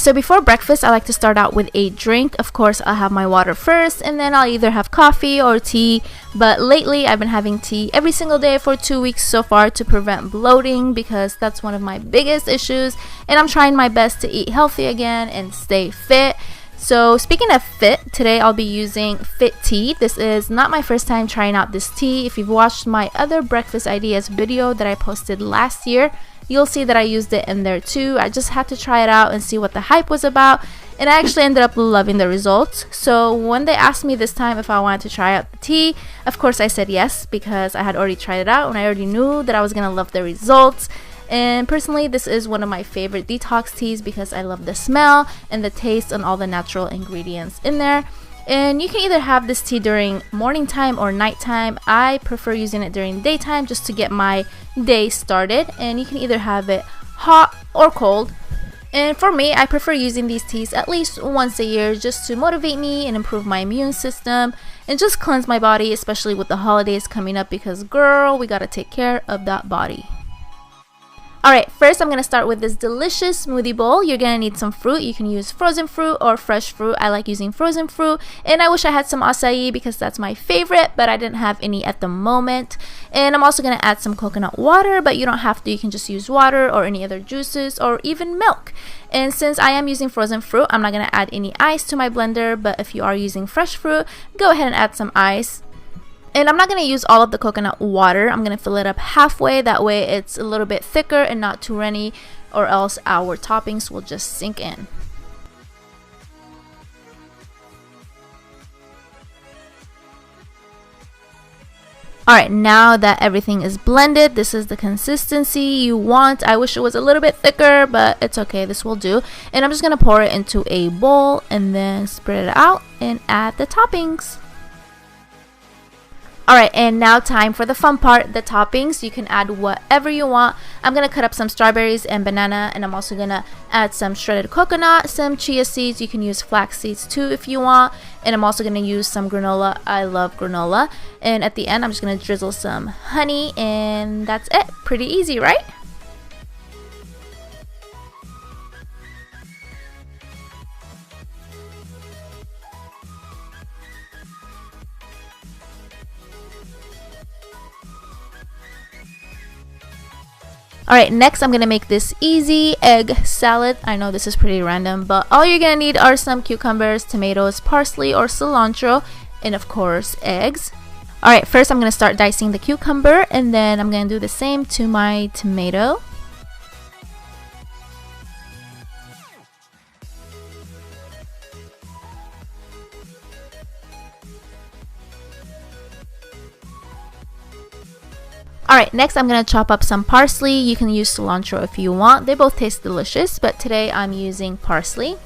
so before breakfast, I like to start out with a drink. Of course, I'll have my water first, and then I'll either have coffee or tea. But lately, I've been having tea every single day for 2 weeks so far to prevent bloating, because that's one of my biggest issues. And I'm trying my best to eat healthy again and stay fit. So speaking of fit, today I'll be using Fit Tea. This is not my first time trying out this tea. If you've watched my other breakfast ideas video that I posted last year, you'll see that I used it in there too. I just had to try it out and see what the hype was about, and I actually ended up loving the results. So when they asked me this time if I wanted to try out the tea, of course I said yes, because I had already tried it out and I already knew that I was gonna love the results. And personally, this is one of my favorite detox teas because I love the smell and the taste and all the natural ingredients in there. And you can either have this tea during morning time or nighttime. I prefer using it during daytime just to get my day started. And you can either have it hot or cold. And for me, I prefer using these teas at least once a year just to motivate me and improve my immune system and just cleanse my body, especially with the holidays coming up, because girl, we gotta take care of that body. Alright, first I'm going to start with this delicious smoothie bowl. You're going to need some fruit. You can use frozen fruit or fresh fruit. I like using frozen fruit, and I wish I had some acai because that's my favorite, but I didn't have any at the moment. And I'm also going to add some coconut water, but you don't have to. You can just use water or any other juices or even milk. And since I am using frozen fruit, I'm not going to add any ice to my blender, but if you are using fresh fruit, go ahead and add some ice. And I'm not going to use all of the coconut water. I'm going to fill it up halfway. That way it's a little bit thicker and not too runny, or else our toppings will just sink in. Alright, now that everything is blended, this is the consistency you want. I wish it was a little bit thicker, but it's okay. This will do. And I'm just going to pour it into a bowl and then spread it out and add the toppings. Alright, and now time for the fun part, the toppings. You can add whatever you want. I'm going to cut up some strawberries and banana, and I'm also going to add some shredded coconut, some chia seeds. You can use flax seeds too if you want. And I'm also going to use some granola. I love granola. And at the end, I'm just going to drizzle some honey, and that's it. Pretty easy, right? Alright, next I'm going to make this easy egg salad. I know this is pretty random, but all you're going to need are some cucumbers, tomatoes, parsley or cilantro, and of course eggs. Alright, first I'm going to start dicing the cucumber, and then I'm going to do the same to my tomato. Alright, next I'm going to chop up some parsley. You can use cilantro if you want. They both taste delicious, but today I'm using parsley.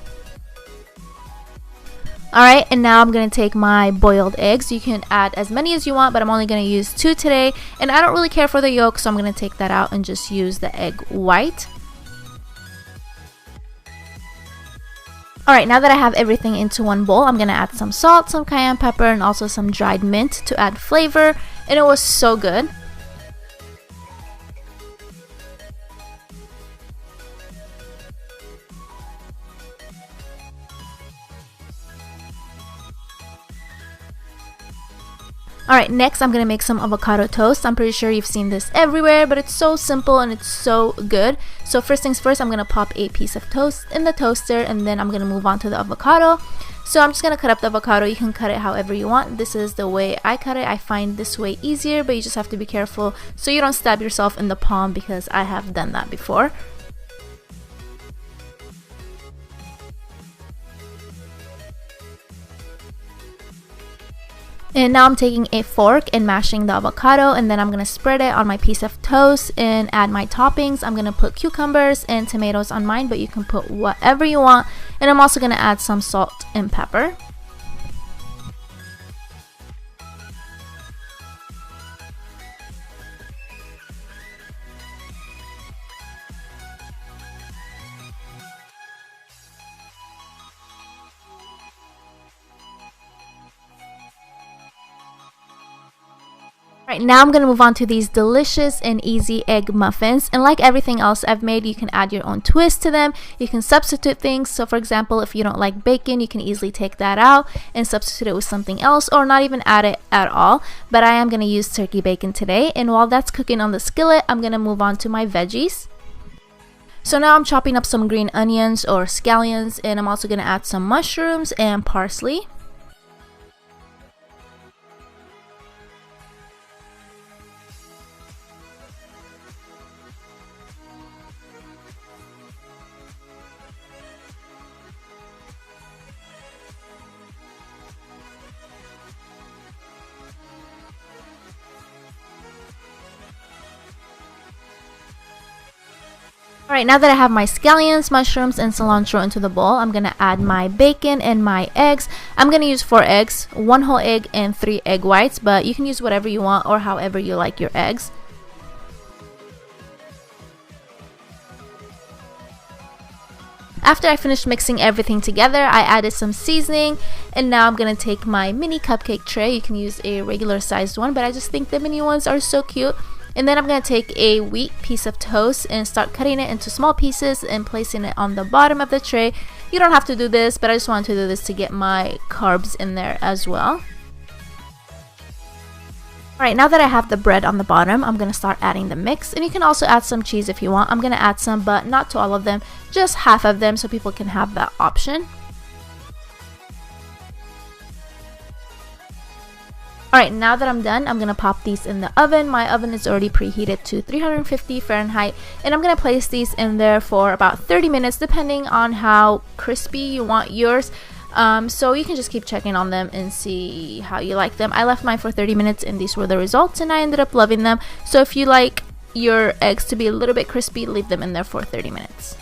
Alright, and now I'm going to take my boiled eggs. You can add as many as you want, but I'm only going to use 2 today. And I don't really care for the yolk, so I'm going to take that out and just use the egg white. Alright, now that I have everything into one bowl, I'm going to add some salt, some cayenne pepper, and also some dried mint to add flavor. And it was so good. Alright, next I'm going to make some avocado toast. I'm pretty sure you've seen this everywhere, but it's so simple and it's so good. So first things first, I'm going to pop a piece of toast in the toaster, and then I'm going to move on to the avocado. So I'm just going to cut up the avocado. You can cut it however you want. This is the way I cut it. I find this way easier, but you just have to be careful so you don't stab yourself in the palm, because I have done that before. And now I'm taking a fork and mashing the avocado, and then I'm going to spread it on my piece of toast and add my toppings. I'm going to put cucumbers and tomatoes on mine, but you can put whatever you want. And I'm also going to add some salt and pepper. Right, Right, now I'm gonna move on to these delicious and easy egg muffins, and like everything else I've made, you can add your own twist to them. You can substitute things. So for example, if you don't like bacon, you can easily take that out and substitute it with something else, or not even add it at all. But I am gonna use turkey bacon today, and while that's cooking on the skillet, I'm gonna move on to my veggies. So now I'm chopping up some green onions or scallions, and I'm also gonna add some mushrooms and parsley. Alright, now that I have my scallions, mushrooms, and cilantro into the bowl, I'm gonna add my bacon and my eggs. I'm gonna use 4 eggs, 1 whole egg, and 3 egg whites, but you can use whatever you want or however you like your eggs. After I finished mixing everything together, I added some seasoning, and now I'm gonna take my mini cupcake tray. You can use a regular sized one, but I just think the mini ones are so cute. And then I'm going to take a wheat piece of toast and start cutting it into small pieces and placing it on the bottom of the tray. You don't have to do this, but I just wanted to do this to get my carbs in there as well. Alright, now that I have the bread on the bottom, I'm going to start adding the mix. And you can also add some cheese if you want. I'm going to add some, but not to all of them, just half of them so people can have that option. Alright, now that I'm done, I'm going to pop these in the oven. My oven is already preheated to 350 Fahrenheit, and I'm going to place these in there for about 30 minutes depending on how crispy you want yours. So you can just keep checking on them and see how you like them. I left mine for 30 minutes and these were the results, and I ended up loving them. So if you like your eggs to be a little bit crispy, leave them in there for 30 minutes.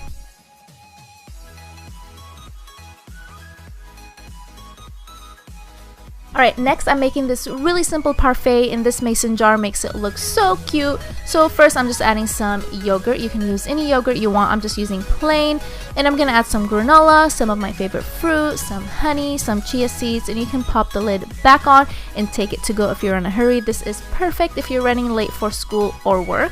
Alright, next I'm making this really simple parfait, and this mason jar makes it look so cute. So first I'm just adding some yogurt. You can use any yogurt you want. I'm just using plain, and I'm going to add some granola, some of my favorite fruit, some honey, some chia seeds, and you can pop the lid back on and take it to go if you're in a hurry. This is perfect if you're running late for school or work.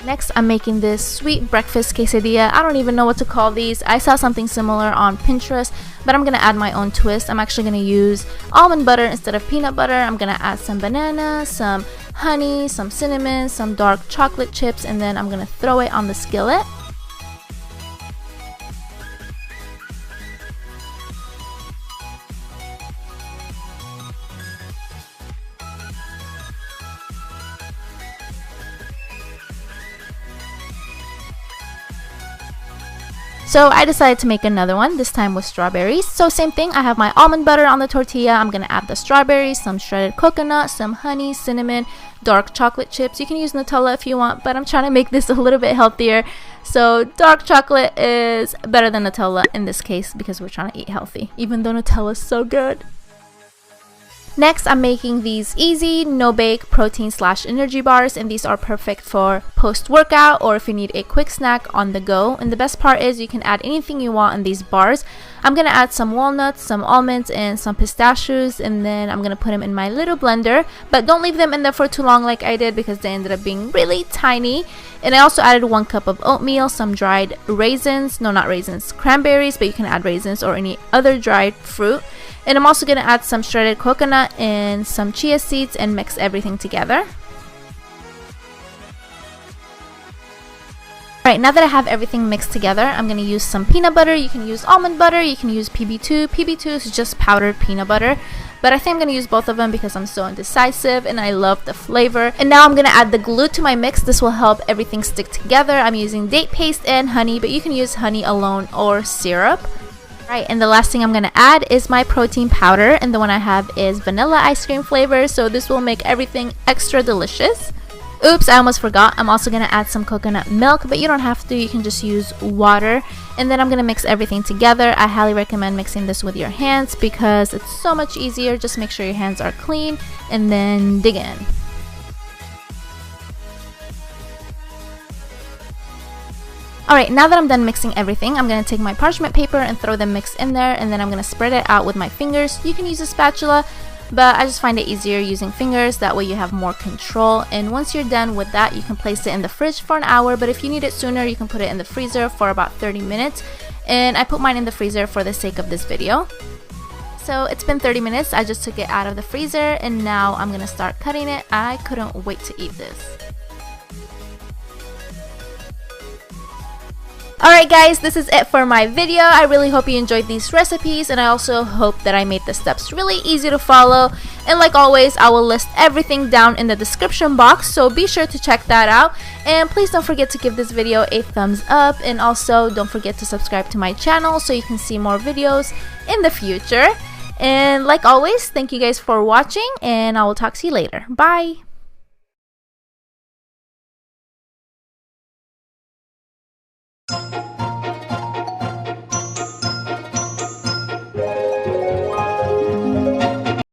Next, I'm making this sweet breakfast quesadilla. I don't even know what to call these. I saw something similar on Pinterest, but I'm going to add my own twist. I'm actually going to use almond butter instead of peanut butter. I'm going to add some banana, some honey, some cinnamon, some dark chocolate chips, and then I'm going to throw it on the skillet. So I decided to make another one, this time with strawberries. So same thing, I have my almond butter on the tortilla. I'm going to add the strawberries, some shredded coconut, some honey, cinnamon, dark chocolate chips. You can use Nutella if you want, but I'm trying to make this a little bit healthier. So dark chocolate is better than Nutella in this case because we're trying to eat healthy, even though Nutella is so good. Next, I'm making these easy, no-bake protein/energy bars, and these are perfect for post-workout or if you need a quick snack on the go. And the best part is you can add anything you want in these bars. I'm going to add some walnuts, some almonds, and some pistachios, and then I'm going to put them in my little blender. But don't leave them in there for too long like I did because they ended up being really tiny. And I also added 1 cup of oatmeal, some dried raisins, no, not raisins, cranberries, but you can add raisins or any other dried fruit. And I'm also going to add some shredded coconut and some chia seeds and mix everything together. Alright, now that I have everything mixed together, I'm going to use some peanut butter. You can use almond butter, you can use PB2. PB2 is just powdered peanut butter. But I think I'm going to use both of them because I'm so indecisive and I love the flavor. And now I'm going to add the glue to my mix. This will help everything stick together. I'm using date paste and honey, but you can use honey alone or syrup. Right, and the last thing I'm going to add is my protein powder, and the one I have is vanilla ice cream flavor, so this will make everything extra delicious. Oops, I almost forgot. I'm also going to add some coconut milk, but you don't have to. You can just use water. And then I'm going to mix everything together. I highly recommend mixing this with your hands because it's so much easier. Just make sure your hands are clean and then dig in. Alright, now that I'm done mixing everything, I'm going to take my parchment paper and throw the mix in there, and then I'm going to spread it out with my fingers. You can use a spatula, but I just find it easier using fingers, that way you have more control. And once you're done with that, you can place it in the fridge for an hour, but if you need it sooner, you can put it in the freezer for about 30 minutes. And I put mine in the freezer for the sake of this video. So it's been 30 minutes, I just took it out of the freezer, and now I'm going to start cutting it. I couldn't wait to eat this. Alright guys, this is it for my video. I really hope you enjoyed these recipes, and I also hope that I made the steps really easy to follow. And like always, I will list everything down in the description box, so be sure to check that out. And please don't forget to give this video a thumbs up, and also don't forget to subscribe to my channel so you can see more videos in the future. And like always, thank you guys for watching, and I will talk to you later. Bye!